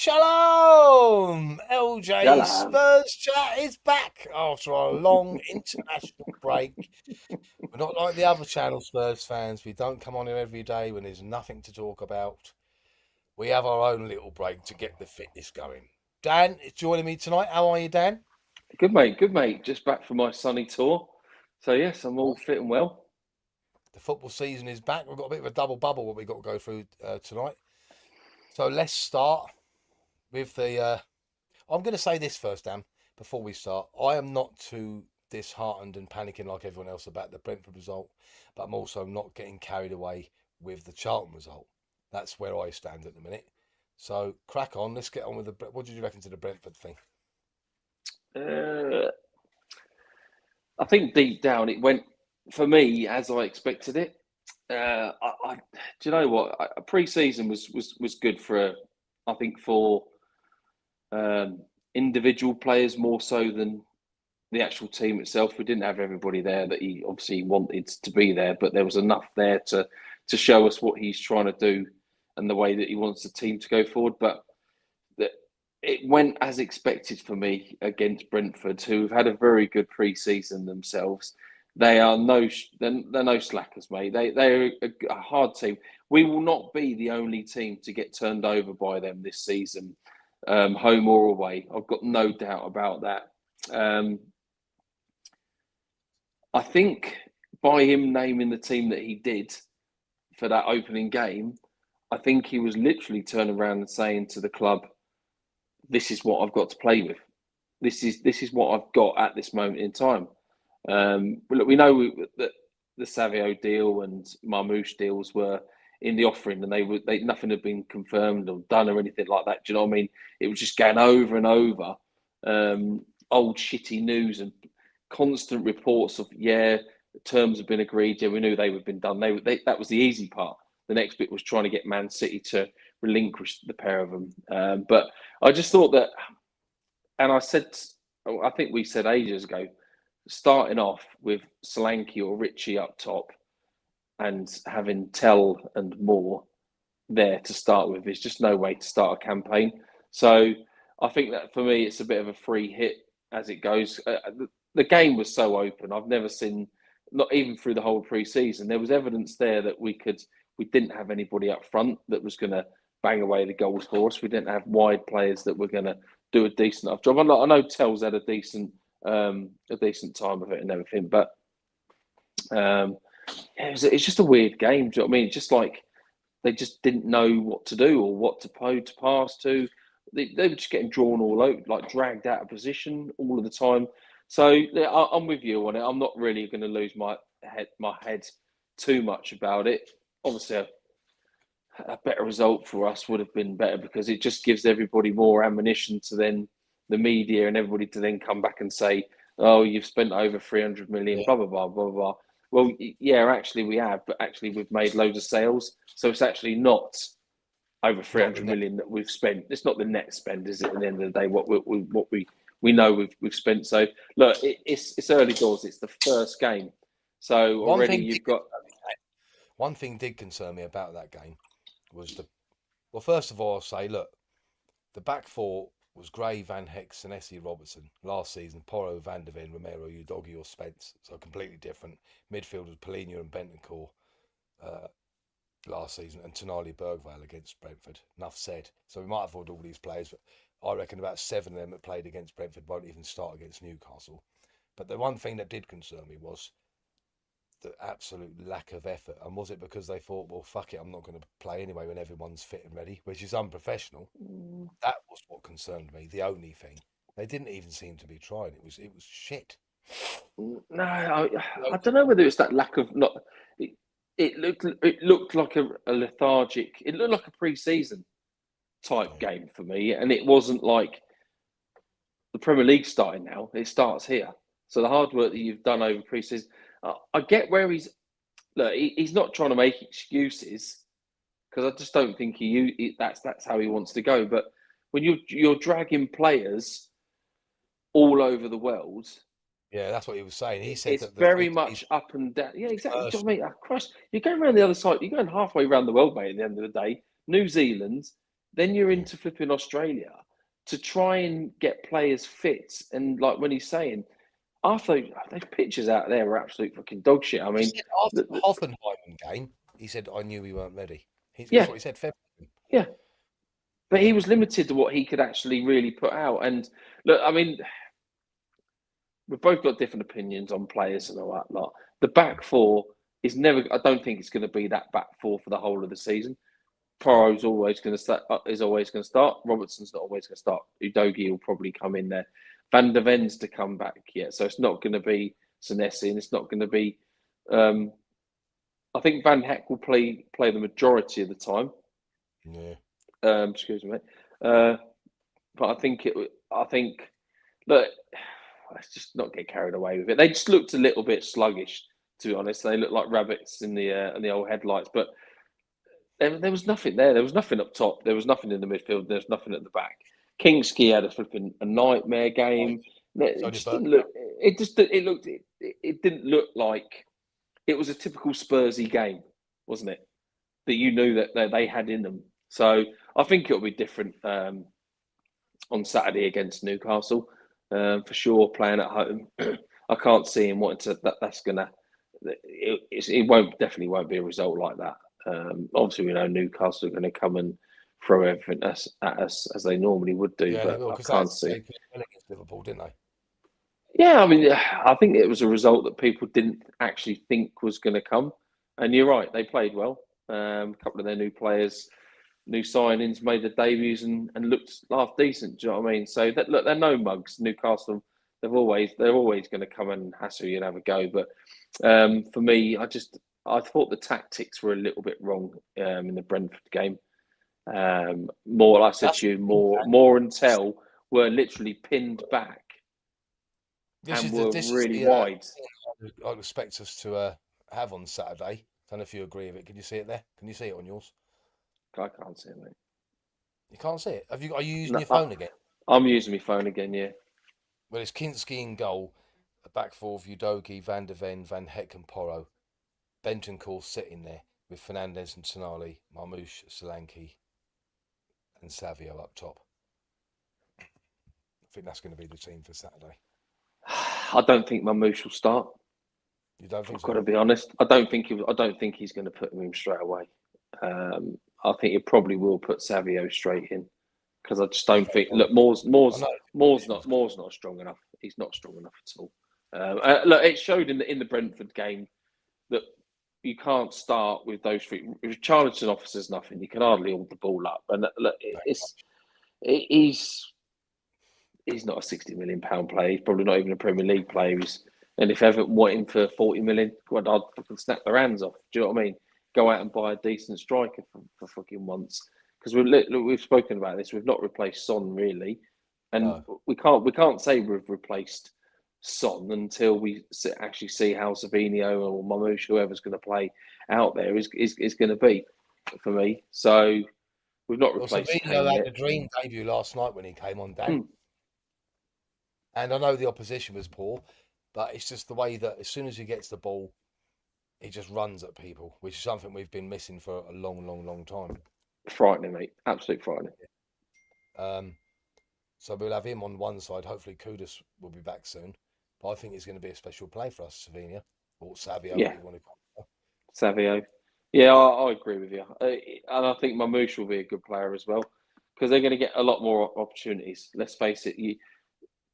Shalom! LJ Hello. Spurs chat is back after a long international break. We're not like the other channel Spurs fans. We don't come on here every day when there's nothing to talk about. We have our own little break to get the fitness going. Dan is joining me tonight. How are you, Dan? Good mate, good mate. Just back from my sunny tour. So yes, I'm all fit and well. The football season is back. We've got a bit of a double bubble what we've got to go through tonight. So let's start with the I'm going to say this first, Dan, before we start. I am not too disheartened and panicking like everyone else about the Brentford result, but I'm also not getting carried away with the Charlton result. That's where I stand at the minute. So crack on. Let's get on with the. What did you reckon to the Brentford thing? Uh, I think deep down it went for me as I expected it. Do you know what? Pre-season was good for, I think for um, individual players more so than the actual team itself. We didn't have everybody there that he obviously wanted to be there, but there was enough there to show us what he's trying to do and the way that he wants the team to go forward. But that it went as expected for me against Brentford, who've had a very good pre-season themselves. They are they're no slackers, mate. They're a hard team. We will not be the only team to get turned over by them this season, home or away. I've got no doubt about that. Um, I think by him naming the team that he did for that opening game, I think he was literally turning around and saying to the club, "This is what I've got to play with. This is what I've got at this moment in time." Look, we know that the Savio deal and Marmoush deals were in the offering, and they nothing had been confirmed or done or anything like that. Do you know what I mean? It was just going over and over, old shitty news and constant reports of the terms have been agreed. Yeah, we knew they would have been done. That was the easy part. The next bit was trying to get Man City to relinquish the pair of them. But I just thought that, and I think we said ages ago, starting off with Solanke or Richie up top and having Tell and Moore there to start with is just no way to start a campaign. So I think that for me, it's a bit of a free hit as it goes. The game was so open. I've never seen, not even through the whole pre-season, there was evidence there that we didn't have anybody up front that was going to bang away the goals for us. We didn't have wide players that were going to do a decent enough job. I know Tell's had a decent time of it and everything, but um, it's just a weird game. Do you know what I mean? Just like they just didn't know what to do or what to pass to. They were just getting drawn all out, like dragged out of position all of the time. So yeah, I'm with you on it. I'm not really going to lose my head too much about it. Obviously, a better result for us would have been better because it just gives everybody more ammunition to then the media and everybody to then come back and say, "Oh, you've spent over 300 million, Yeah, blah blah blah blah blah." Well, yeah, actually we have, but actually we've made loads of sales, so it's actually not over not the 300 net. million that we've spent. It's not the net spend, is it? At the end of the day, what we know we've spent. So look, it's early doors. It's the first game, so One already thing you've did got. concern me, Dan. One thing did concern me about that game was the. Well, first of all, I'll say, look, the back four was Gray, Van Hex, and Essie Robertson. Last season, Porro, Van der Ven, Romero, Udogi, or Spence. So completely different. Midfield was Polina and Bentancur uh, last season, and Tonali Bergvale against Brentford. Enough said. So we might avoid all these players, but I reckon about 7 of them that played against Brentford won't even start against Newcastle. But the one thing that did concern me was the absolute lack of effort. And was it because they thought, well, fuck it, I'm not going to play anyway when everyone's fit and ready, which is unprofessional? That was what concerned me. The only thing they didn't even seem to be trying. It was shit. No, No I don't know whether it's that lack of not. It looked like a lethargic. It looked like a pre-season type Yeah. game for me, and it wasn't like the Premier League starting now. It starts here. So the hard work that you've done over pre-season, I get where he's not trying to make excuses because I just don't think that's how he wants to go. But when you're dragging players all over the world, Yeah, that's what he was saying. He said it's that the very preseason much up and down. Yeah, was exactly. Do you know what I personal. mean? Christ, you're going around the other side. You're going halfway around the world, mate. At the end of the day, New Zealand, Then you're into flipping Australia to try and get players fit. And like when he's saying, after those pictures out there were absolute fucking dog shit. I He mean, said after the Hoffenheim game, he said, "I knew we weren't ready." That's yeah, what he said. February. yeah. But Yeah, he was limited to what he could actually really put out. And look, I mean, we've both got different opinions on players and all that lot. The back four is never. I don't think it's going to be that back four for the whole of the season. no. Poro's always going to start. Is always going to start. Robertson's not always going to start. Udogie will probably come in there. Van der Ven's to come back yet, so it's not going to be Senesi, and it's not going to be. I think Van Heck will play the majority of the time. Yeah. Excuse me, but I think it. I think look, let's just not get carried away with it. They just looked a little bit sluggish, to be honest. They looked like rabbits in the old headlights, but there was nothing there. There was nothing up top. There was nothing in the midfield. There was nothing at the back. Kingski had a nightmare game. So It did just Bert. didn't look. It just it looked. It didn't look like it was a typical Spursy game, wasn't it? That you knew that they had in them. So I think it'll be different on Saturday against Newcastle for sure. Playing at home, I can't see him wanting to. That's gonna. It definitely won't be a result like that. Obviously, we know Newcastle are going to come and throw everything at us as they normally would do, Yeah, they but will I because can't see. they played well against Liverpool, didn't they? Yeah, I mean, I think it was a result that people didn't actually think was going to come. And you're right, they played well. A couple of their new players, new signings, made their debuts and looked half decent. Do you know what I mean? So look, they're no mugs. Newcastle, they're always going to come and hassle you and have a go. But for me, I thought the tactics were a little bit wrong in the Brentford game. More, like I said That's to you, more and Tell were literally pinned back and were this is really the wide. I'd expect us to have on Saturday. Don't know if you agree with it. Can you see it there? Can you see it on yours? I can't see it, mate. You can't see it. Are you using No, your phone again? I'm using my phone again. Yeah, Well, it's Kinski in goal. A back four of Udogie, Van der Ven, Van Heck and Porro. Bentancur sitting there with Fernandez and Tonali, Marmoush, Solanke and Savio up top. I think that's going to be the team for Saturday. I don't think Mamouche will start. You don't think I've got so? to be honest. I don't think he's going to put him in straight away. I think he probably will put Savio straight in because I just don't Okay, think. well, Look, I know Moore's not strong enough. He's not strong enough at all. Look, it showed in the Brentford game that you can't start with those three. If Charlton offers nothing, you can hardly hold the ball up. And look, he's not a £60 million player. He's probably not even a Premier League player. And if Everton want him for 40 million, God, I'd fucking snap their hands off. Do you know what I mean? Go out and buy a decent striker for fucking once. Because we've spoken about this. We've not replaced Son really, and no. we can't say we've replaced Son until we actually see how Savinio or Mamouche, whoever's going to play out there, is going to be for me. So we've not Well, replaced Savinho Kane had yet. a dream debut last night when he came on, Dan. Mm, And I know the opposition was poor, but it's just the way that as soon as he gets the ball, he just runs at people, which is something we've been missing for a long, long, long time. frightening, mate. Absolutely frightening. Um, so we'll have him on one side. Hopefully, Kudus will be back soon. But I think he's going to be a special play for us, Savinho or Savio, Yeah, whatever you want to call him. Savio. Yeah, I agree with you. And I think Mamouche will be a good player as well because they're going to get a lot more opportunities. Let's face it,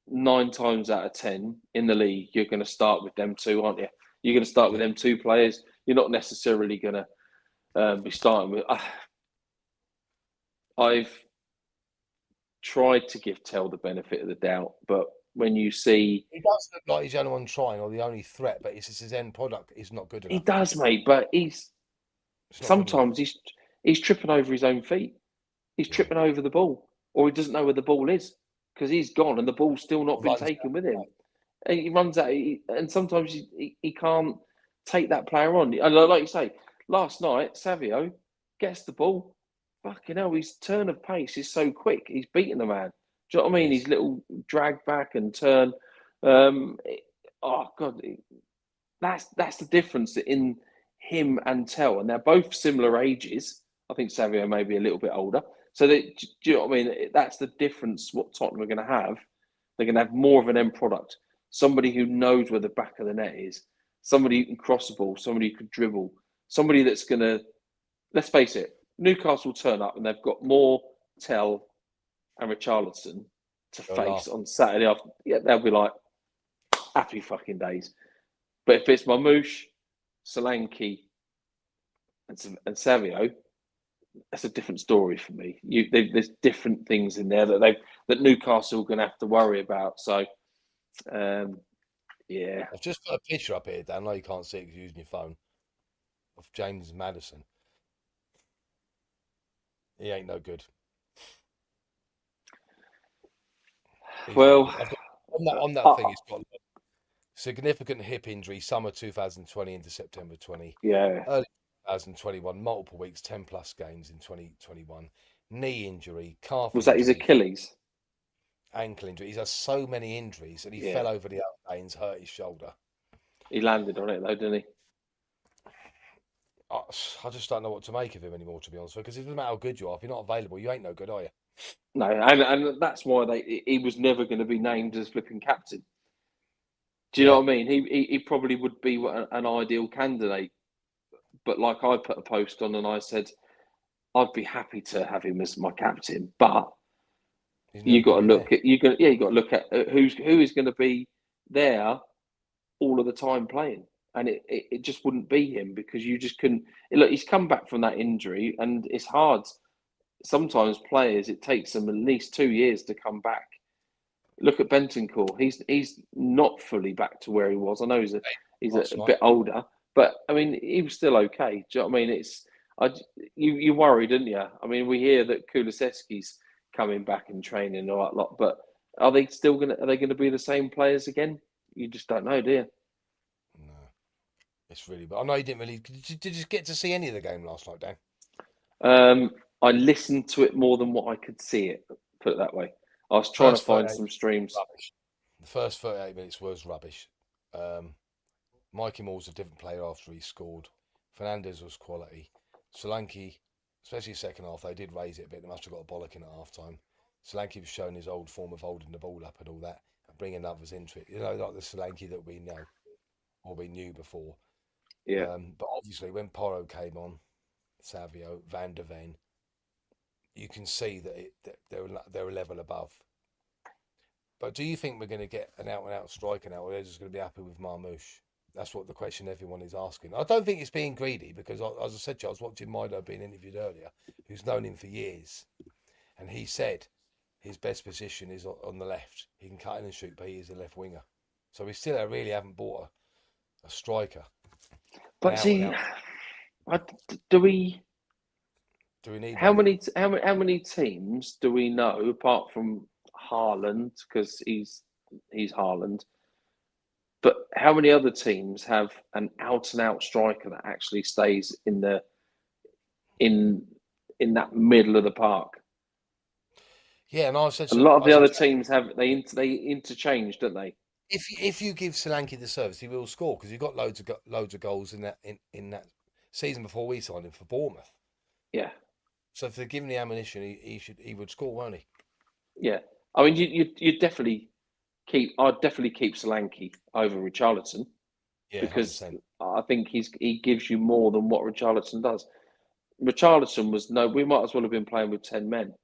9 times out of 10 in the league, you're going to start with them two, aren't you? You're going to start with Yeah, them two players. You're not necessarily going to be starting with. I've tried to give Tell the benefit of the doubt, but when you see. he does look like he's the only one trying or the only threat, but it's just his end product is not good He enough. does, mate, but It's not good enough. sometimes he's tripping over his own feet. He's Yeah, tripping over the ball, or he doesn't know where the ball is because he's gone and the ball's still not been runs taken with out. him. And he runs out, and sometimes he can't take that player on. And like you say, last night Savio gets the ball. Fucking hell, his turn of pace is so quick. He's beating the man. Do you know what I He mean? is. His little drag back and turn. Um, oh God, that's the difference in him and Tell, and they're both similar ages. I think Savio may be a little bit older. So do you know what I mean? That's the difference. What Tottenham are going to have, they're going to have more of an end product. Somebody who knows where the back of the net is. Somebody who can cross the ball. Somebody who can dribble. Somebody that's going to. Let's face it. Newcastle turn up and they've got more Tell and Richarlison to They'll face laugh. on Saturday after. Yeah, they'll be like happy fucking days. But if it's Mamouche, Solanke, and Savio, that's a different story for me. There's different things in there that Newcastle are going to have to worry about. So, yeah. I've just put a picture up here, Dan. I know you can't see it because you're using your phone, of James Maddison. He ain't no good. He's no Well, good. I've got, on that thing, he's got significant hip injury, summer 2020 into September 20, yeah. early 2021, multiple weeks, 10 plus games in 2021, knee injury, calf Was that his injury, Achilles? ankle injury. He's had so many injuries, and he Yeah. fell over the airplanes, hurt his shoulder. He landed on it though, didn't he? I just don't know what to make of him anymore, to be honest, because it doesn't matter how good you are. If you're not available, you ain't no good, are you? No, and that's why he was never going to be named as flipping captain. Do you know Yeah, what I mean? He probably would be an ideal candidate. But like I put a post on and I said, I'd be happy to have him as my captain, but he's never you got going to to be there. look at you got you got to look at who is going to be there all of the time playing, and it just wouldn't be him because you just couldn't. Look, he's come back from that injury, and it's hard. Sometimes players it takes them at least 2 years to come back. Look at Bentancur; he's not fully back to where he was. I know he's Last a night, bit older, but I mean he was still okay. Do you know what I mean? I you worry, didn't you? I mean we hear that Kulusevski's coming back and training and all that lot, but are they gonna be the same players again? You just don't know, do you? no, it's really. But I know you didn't really. Did you get to see any of the game last night, Dan? I listened to it more than what I could see it. Put it that way. I was trying to First find 38 some streams. rubbish. The first 38 minutes was rubbish. Um, Mikey Moore's a different player after he scored. Fernandez was quality. Solanke, especially second half, they did raise it a bit. They must have got a bollock in at half time. Solanke was showing his old form of holding the ball up and all that, and bringing others into it. You know, like the Solanke that we know or we knew before. Yeah, But obviously, when Porro came on, Savio, Van der Ven, you can see that they're a level above. But do you think we're going to get an out and out striker now, or they're just going to be happy with Marmouche? That's what the question everyone is asking. I don't think it's being greedy because, as I said to you, I was watching Mido being interviewed earlier, who's known him for years, and he said his best position is on the left. He can cut in and shoot, but he is a left winger. So we still really haven't bought a striker, an but out and see, out. do we? Do we need How one? many? How many teams do we know apart from Haaland because he's Haaland? But how many other teams have an out and out striker that actually stays in in that middle of the park? Yeah, and A lot of I the said other to him, teams they interchange, don't they? if you give Solanke the service, he will score because he got loads of goals in that season before we signed him for Bournemouth. Yeah, So if they're giving the ammunition, he would score, won't he? yeah. I mean, you definitely I'd definitely keep Solanke over Richarlison Yeah, hundred because percent. I think he gives you more than what Richarlison does. Richarlison was no. We might as well have been playing with 10 men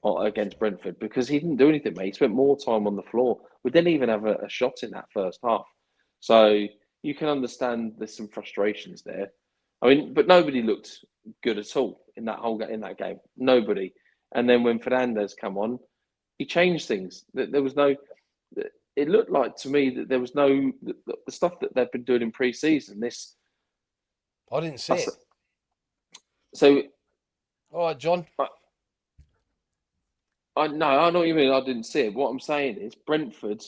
against Brentford because he didn't do anything, mate. He spent more time on the floor. We didn't even have a shot in that first half. So you can understand there's some frustrations there. I mean, but nobody looked good at all in that game. Nobody. And then when Fernandez come on, he changed things. There was no. It looked like to me that there was no the stuff that they've been doing in pre-season. I didn't see it. So All right, John. I no, I know what you mean. I didn't see it. What I'm saying is Brentford.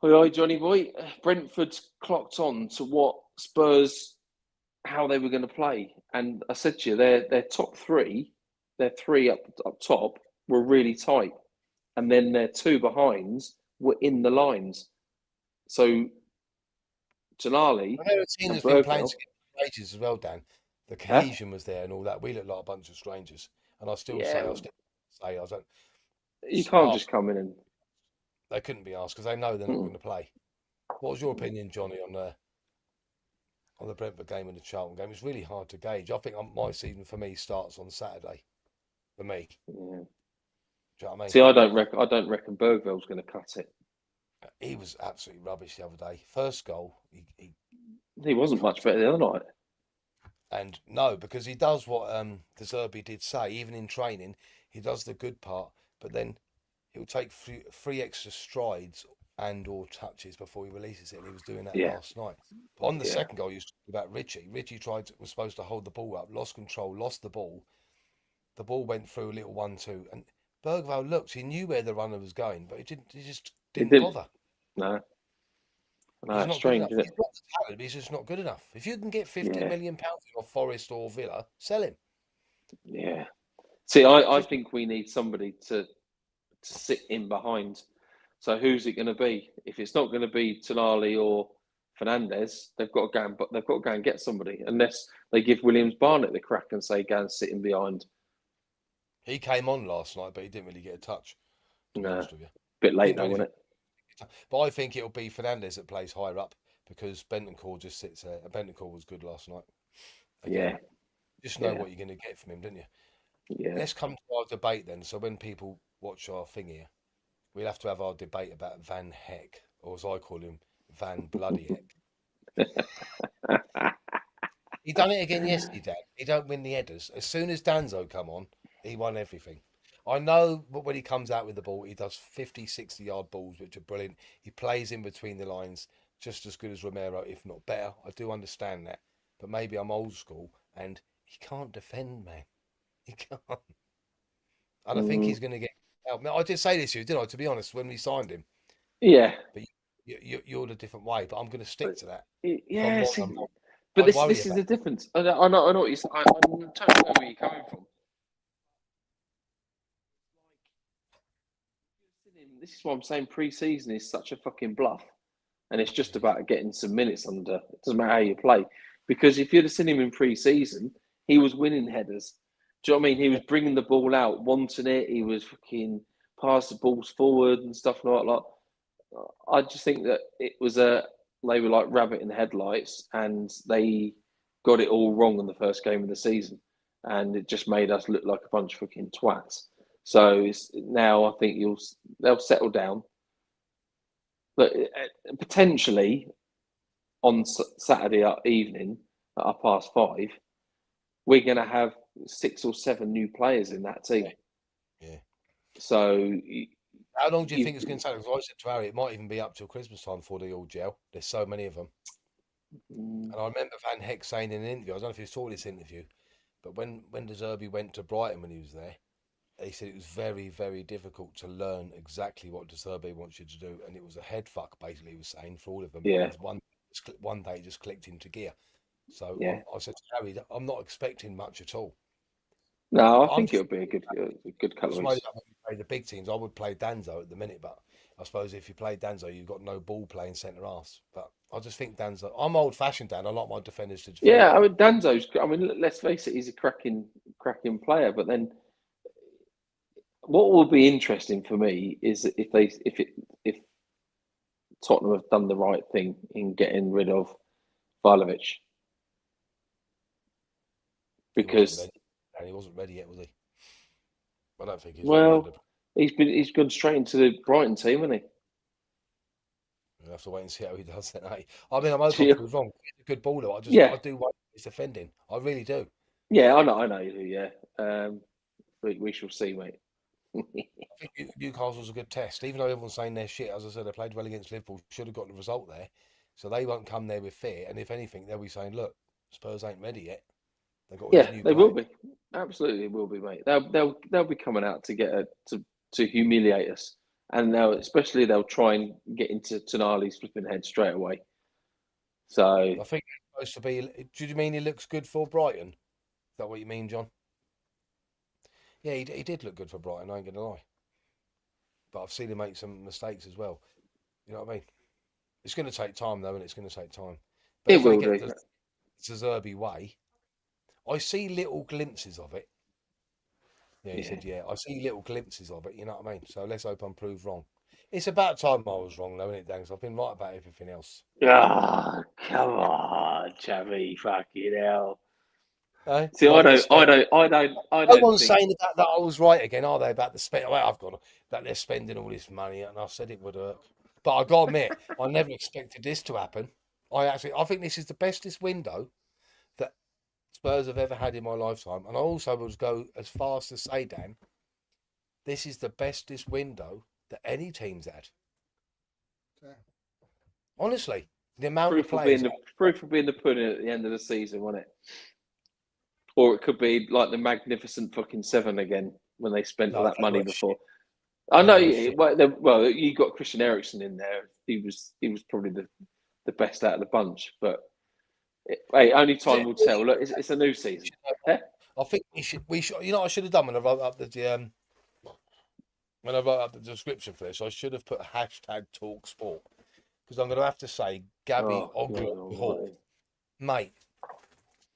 Hi, Johnny boy. Brentford's clocked on to what Spurs how they were going to play, and I said to you, their top three, their three up top were really tight, and then their two behinds were in the lines. So Tonali I know a team and that's been playing Bergwijn, together for ages as well, Dan. The Huh? cohesion was there and all that. We looked like a bunch of strangers, and Yeah, I don't. you can't just Arsenal, come in and. they couldn't be asked because they know they're not Mm. going to play. What was your opinion, Johnny, on the Brentford game and the Charlton game? It's really hard to gauge. I think my season for me starts on Saturday. For me, Yeah. do you know what I mean? See, I don't reckon Bergville's going to cut it. He was absolutely rubbish the other day. First goal, he He wasn't much cocked, better the other night. and no, because he does what De Zerbi did say. Even in training, he does the good part, but then he'll take three extra strides and or touches before he releases it. And he was doing that Yeah, last night. But on the yeah. second goal, you was talking about Richie. Richie was supposed to hold the ball up, lost control, lost the ball. The ball went through a little 1-2, and Bergvall looked. He knew where the runner was going, but he didn't. He just He didn't didn't. bother. No, no, He's it's not good strange, enough. isn't He's it? got the talent, but he's just not good enough. If you can get 50 Yeah, million pounds for Forest or Villa, sell him. yeah. See, I 50, think we need somebody to sit in behind. So who's it going to be? If it's not going to be Tonali or Fernandez, they've got to go and get somebody. Unless they give Williams Barnett the crack and say go and sit in behind. he came on last night, but he didn't really get a touch. To be No, honest with you, bit he late didn't do though, anything. wasn't it? But I think it'll be Fernandez that plays higher up because Bentancur just sits there. Bentancur was good last night. Again, Yeah, just know yeah, what you're going to get from him, don't you? yeah. Let's come to our debate then. So when people watch our thing here, we'll have to have our debate about Van Heck, or as I call him, Van Bloody Heck. He done it again yesterday, Dan. He don't win the headers. As soon as Danzo come on, he won everything. I know, but when he comes out with the ball, he does 50, 60-yard balls, which are brilliant. He plays in between the lines just as good as Romero, if not better. I do understand that. But maybe I'm old school and he can't defend, man. He can't. And I think Mm, he's going to get out. I did say this to you, didn't I, to be honest, when we signed him. yeah, But you're a different way. But I'm going to stick to that. If I'm yeah. wrong, See, I'm wrong. but I this worry this is about the difference. I know what you're. I totally know where you're coming from. This is why I'm saying pre-season is such a fucking bluff, and it's just it. about getting some minutes under. It doesn't matter how you play, because if you'd have seen him in pre-season, he was winning headers. Do you know what I mean? He was bringing the ball out, wanting it. He was fucking pass the balls forward and stuff like that. I just think that it was they were like rabbit in the headlights, and they got it all wrong in the first game of the season, and it just made us look like a bunch of fucking twats. So now I think they'll settle down, but potentially on Saturday evening at 5:30, we're going to have 6 or 7 new players in that team. Yeah. Yeah. So How long do you you, think it's going to take? Because I said to Harry, it might even be up till Christmas time before they all gel. There's so many of them. mm, And I remember Van Heck saying in an interview, I don't know if you saw this interview, but when De Zerbi went to Brighton when he was there, he said it was very, very difficult to learn exactly what De Zerbi wants you to do. And it was a head fuck, basically, he was saying for all of them. But yeah, then one day it just clicked into gear. So yeah. I said to Harry, I'm not expecting much at all. No, I But I'm think just it'll be a good couple Just of made weeks. up when we play the big teams. I would play Danzo at the minute, but I suppose if you play Danzo, you've got no ball playing centre halves. But I just think Danzo. I'm old fashioned, Dan. I like my defenders to Yeah, defend. I mean Danzo's. I mean, let's face it, he's a cracking player. But then, what will be interesting for me is if Tottenham have done the right thing in getting rid of Vlahovic, He wasn't because ready, and he wasn't ready yet, was he? I don't think he's ready for the. well, he's gone straight into the Brighton team, hasn't We'll have to wait and see how he does then. Eh? I mean, I'm hoping he? I'm proved wrong. He's a good baller. Yeah, I do like his defending. I really do. yeah, I know you do. Yeah, we shall see, mate. I think Newcastle's a good test, even though everyone's saying they're shit. As I said, they played well against Liverpool. Should have got the result there, so they won't come there with fear. And if anything, they'll be saying, "Look, Spurs ain't ready yet. They've got all these Yeah, new they will players." be. Absolutely, will be, mate. They'll be coming out to to humiliate us, and now especially they'll try and get into Tonali's flipping head straight away. So I think it's supposed to be. Do you mean he looks good for Brighton? Is that what you mean, John? Yeah, he did look good for Brighton. I ain't gonna lie, but I've seen him make some mistakes as well. You know what I mean? It's going to take time though, and it's going to take time. But it if they will get do. the Zerbi way, I see little glimpses of it. Yeah, he Yeah. said, yeah, I see little glimpses of it. You know what I mean? So let's hope I'm proved wrong. It's about time I was wrong, though, isn't it, Dan? 'Cause I've been right about everything else. Ah, come on, Chavy, fucking hell. Eh? See, What they're spending. I No don't one's think. saying that I was right again, are they? About the spend? Well, I've got that they're spending all this money, and I said it would hurt. But I got to admit, I never expected this to happen. I think this is the bestest window that Spurs have ever had in my lifetime, and I also would go as far as to say, Dan, this is the bestest window that any team's had. Yeah. Honestly, the amount of players. Proof will be in the pudding at the end of the season, won't it? Or it could be like the magnificent fucking seven again when they spent all No, that they money were before. shit. I They know. were shit. Well, you got Christian Eriksen in there. He was probably the best out of the bunch. But hey, only time will tell. Look, it's a new season. Eh? I think we should. You know, what I should have done when I wrote up the description for this. I should have put hashtag Talk Sport because I'm going to have to say Gabby Oh, God Oglu Hall, almighty. mate.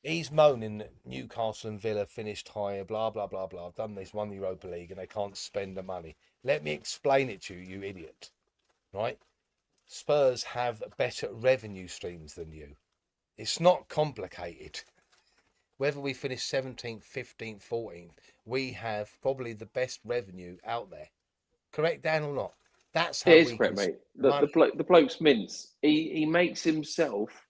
He's moaning that Newcastle and Villa finished higher, blah blah blah blah. I've done this, won the Europa League, and they can't spend the money. Let me explain it to you, you idiot. Right? Spurs have better revenue streams than you. It's not complicated. Whether we finish 17th, 15th, 14th, we have probably the best revenue out there. Correct, Dan, or not? That's how It is we correct, can mate. spend The money. bloke's mince. He makes himself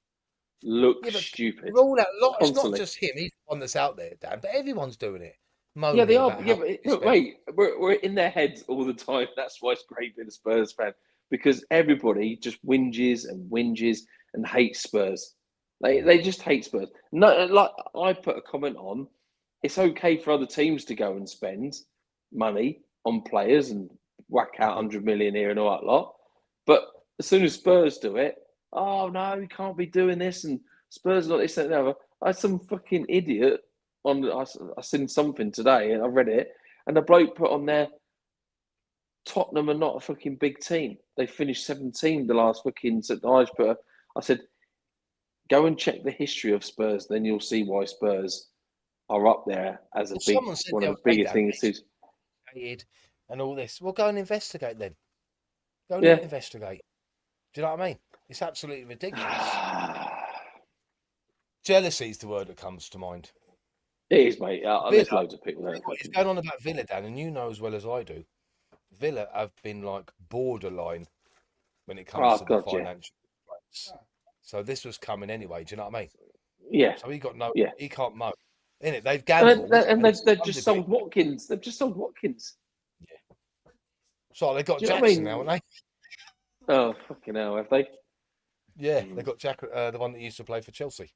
look Yeah, but stupid roll out lot. It's not constantly. just him. He's the one that's out there, Dan. But everyone's doing it, Yeah, they moaning are. about Yeah, how but we look, spend. mate, we're in their heads all the time. That's why it's great being a Spurs fan because everybody just whinges and whinges and hates Spurs. They just hate Spurs. No, like I put a comment on. It's okay for other teams to go and spend money on players and whack out 100 million here and all that lot. But as soon as Spurs do it, oh no, you can't be doing this and Spurs not this and the other. I had some fucking idiot I seen something today and I read it, and the bloke put on there Tottenham are not a fucking big team. They finished 17 the last fucking I said, go and check the history of Spurs, then you'll see why Spurs are up there as a Well, big someone said one the of other the day, biggest Dan, things. educated and all this. Well, go and investigate then. Go and Yeah. investigate. Do you know what I mean? It's absolutely ridiculous. Jealousy is the word that comes to mind. It is, mate. There's Villa, loads of people there. what is going on about Villa, Dan, and you know as well as I do, Villa have been like borderline when it comes Oh to the God, yeah, financial rates. So this was coming anyway. Do you know what I mean? yeah, So he got no, yeah. he can't mow. In it, they've And, gambled, and and it's they've some just degree. sold Watkins. They've just sold Watkins. Yeah. So they got Do you know what I Jackson mean? now, haven't they? Oh fucking hell, have they? Yeah, they got Jack, the one that used to play for Chelsea.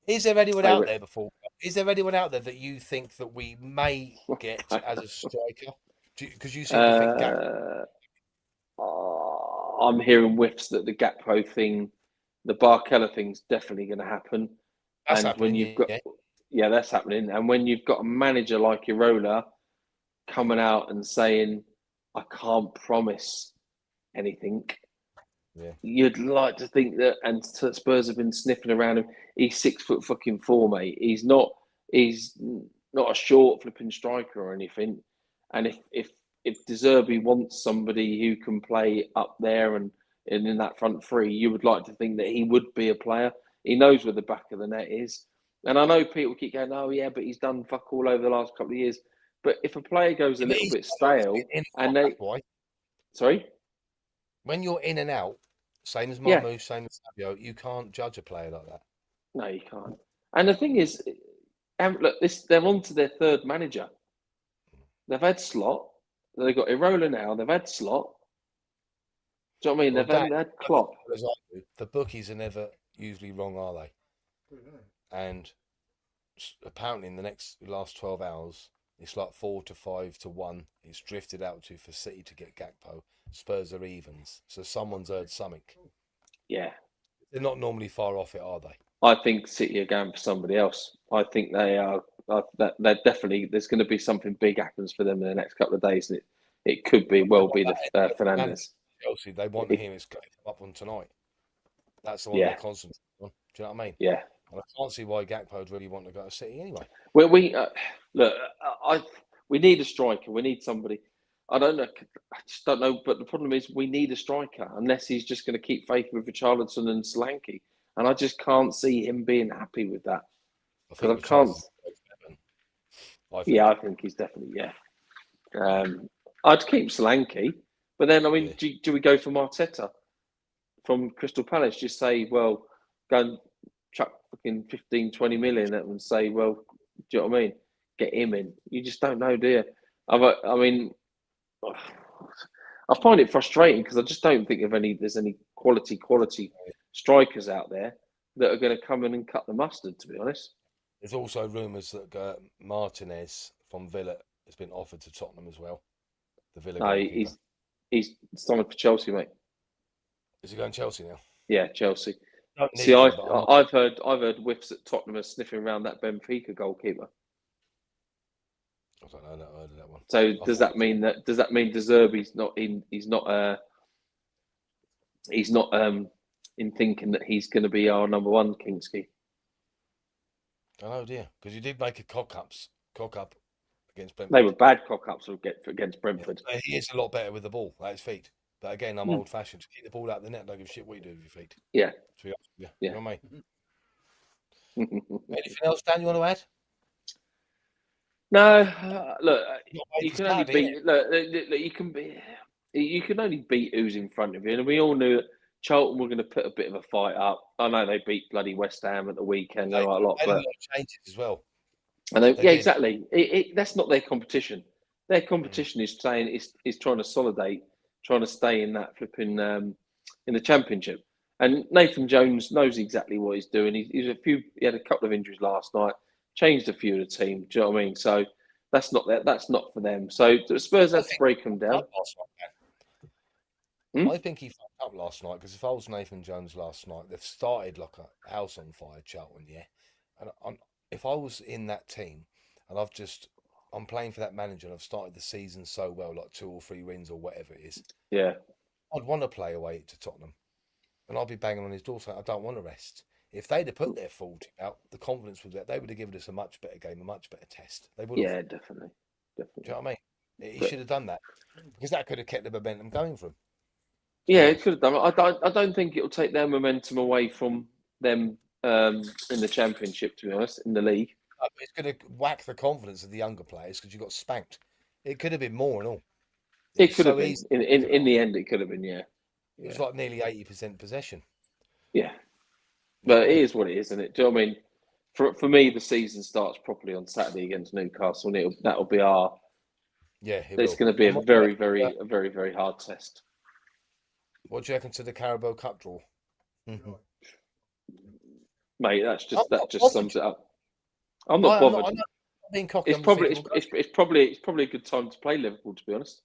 Is there anyone They out were. there before? Is there anyone out there that you think that we may get as a striker? Because you seem to think Gak. I'm hearing whiffs that the Gakpo thing, the Barkella thing's definitely going to happen. That's And when happening, you've got, yeah. yeah, that's happening. And when you've got a manager like Irola coming out and saying, I can't promise anything, Yeah. you'd like to think that, and Spurs have been sniffing around him. He's 6 foot fucking four, mate. He's not a short flipping striker or anything. And if De Zerbi wants somebody who can play up there and in that front three, you would like to think that he would be a player. He knows where the back of the net is. And I know people keep going, oh yeah, but he's done fuck all over the last couple of years. But if a player goes a Yeah, but little he's bit stale, in and they, why? sorry, When you're in and out, same as yeah, Marmoush, same as Fabio, you can't judge a player like that. no, you can't. And the thing is, look, they're on to their third manager. They've had Slot. They've got Irola now. They've had Slot. Do you know what I mean? Well, Dan, They've had Klopp. as I do, the bookies are never usually wrong, are they? And apparently, in the last 12 hours, it's like 4-5-1. It's drifted out to for City to get Gakpo. Spurs are evens, so someone's heard something. Yeah, They're not normally far off it, are they? I think City are going for somebody else. I think they are. They're definitely. There's going to be something big happens for them in the next couple of days, and it could be They well want be that the man Fernandez. Chelsea. They want him. It's going to come up on tonight. That's the one Yeah, they're concentrating on. Do you know what I mean? yeah. And I can't see why Gakpo would really want to go to City anyway. Well, look. We need a striker. We need somebody. I don't know. I just don't know. But the problem is, we need a striker unless he's just going to keep faith with Richarlison and Solanke, and I just can't see him being happy with that I because think I can't. Richarlison's I Yeah, think. I think he's definitely I'd keep Solanke, but then I mean, Yeah. do we go for Arteta from Crystal Palace? Just say, well, go and chuck fucking 15, 20 million at them and say, well, do you know what I mean? Get him in. You just don't know, do you? I mean, I find it frustrating because I just don't think there's any quality strikers out there that are going to come in and cut the mustard. To be honest, There's also rumours that Martinez from Villa has been offered to Tottenham as well. The Villa no, goalkeeper. he's signed for Chelsea, mate. Is he going Chelsea now? Yeah, Chelsea. Don't See, need him, but I'm I've heard whiffs at Tottenham are sniffing around that Benfica goalkeeper. I don't know. I never heard of that one. So I does thought that mean De Zerbi's not in? He's not in thinking that he's going to be our number one, Kingsley. I know, dear, because you did make a cock up against They Brentford. were bad cock ups against Yeah. Brentford. He is a lot better with the ball at his feet. But again, I'm old fashioned. To keep the ball out of the net, don't give a shit what you do with your feet. Yeah, To be honest with you. yeah. You know what I mean? Anything else, Dan, you want to add? No, look, Not you Baker's can only dad, innit? beat. Look, you can only beat who's in front of you, and we all knew that Charlton were going to put a bit of a fight up. I know they beat bloody West Ham at the weekend. They There were a lot, made a lot but of changes as well. They yeah, did. exactly. That's not their competition. Their competition is trying to consolidate, trying to stay in that flipping in the championship. And Nathan Jones knows exactly what he's doing. He had a couple of injuries last night, changed a few of the team. Do you know what I mean? So that's not that. That's not for them. So the Spurs I had to think break them down. I Hmm? think he fucked up last night because if I was Nathan Jones last night, they've started like a house on fire, Charlton, yeah. And if I was in that team and I'm playing for that manager and I've started the season so well, like 2 or 3 wins or whatever it is, Yeah, I'd want to play away to Tottenham and I'd be banging on his door saying, I don't want to rest. If they'd have put their full team out, the confidence was there. They would have given us a much better game, a much better test. They would have. yeah, definitely, Do you definitely. know what I mean? He But should have done that because that could have kept the momentum going for him, to be yeah, it honest. could have done. I don't think it'll take their momentum away from them in the championship. To be honest, in the league. It's going to whack the confidence of the younger players because you got spanked. It could have been more and all. It It was could have so been. easy. In the end, it could have been. Yeah, It was yeah, like nearly 80% possession. yeah. You know But what I it mean? is what it is, isn't it? Do you know what I mean? For me, the season starts properly on Saturday against Newcastle, and that'll be our. Yeah, it It's will. going to be And a very, very hard test, what do you reckon to the Carabao Cup draw? I'm mate. not That just bothered. sums it up. I'm not bothered. I'm not being cocky. It's I'm just probably thinking we'll go. it's probably a good time to play Liverpool, to be honest.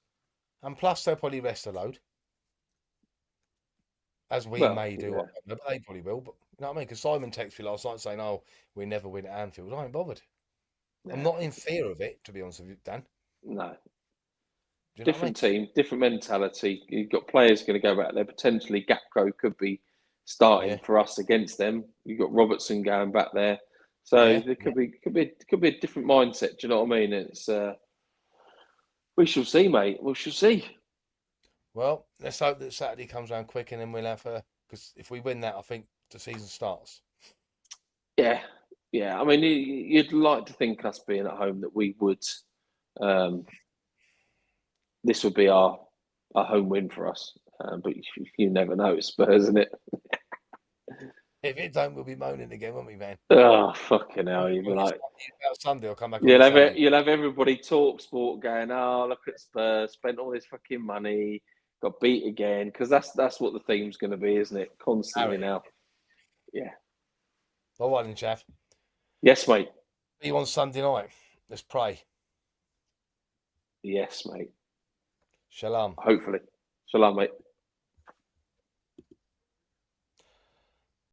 And plus, they'll probably rest a load, as we Well, may do. I yeah, don't know, but they probably will. But you know what I mean? Because Simon texted me last night saying, "Oh, we never win at Anfield." I ain't bothered. I'm yeah, not in fear of it, to be honest with you, Dan. no. Do you know what I mean? Different team, different mentality. You've got players going to go back there. Potentially, Gakpo could be starting Yeah, for us against them. You've got Robertson going back there, so yeah, there yeah. could be a different mindset. Do you know what I mean? It's we shall see, mate. We shall see. Well, let's hope that Saturday comes around quick, and then we'll have because if we win that, I think the season starts. Yeah, yeah. I mean, you'd like to think us being at home that we would. Um, this would be our home win for us, but you never know. It's Spurs, isn't it? If it don't, we'll be moaning again, won't we, man? Oh fucking hell! You'd be like. About Sunday, I'll come back on the Sunday. You'll have everybody talk sport going, oh, look at Spurs, spent all this fucking money, got beat again, because that's what the theme's going to be, isn't it? Constantly Harry. now. Yeah. All right, then, chav. Yes, mate. See you on Sunday night. Let's pray. Yes, mate. Shalom. Hopefully. Shalom, mate.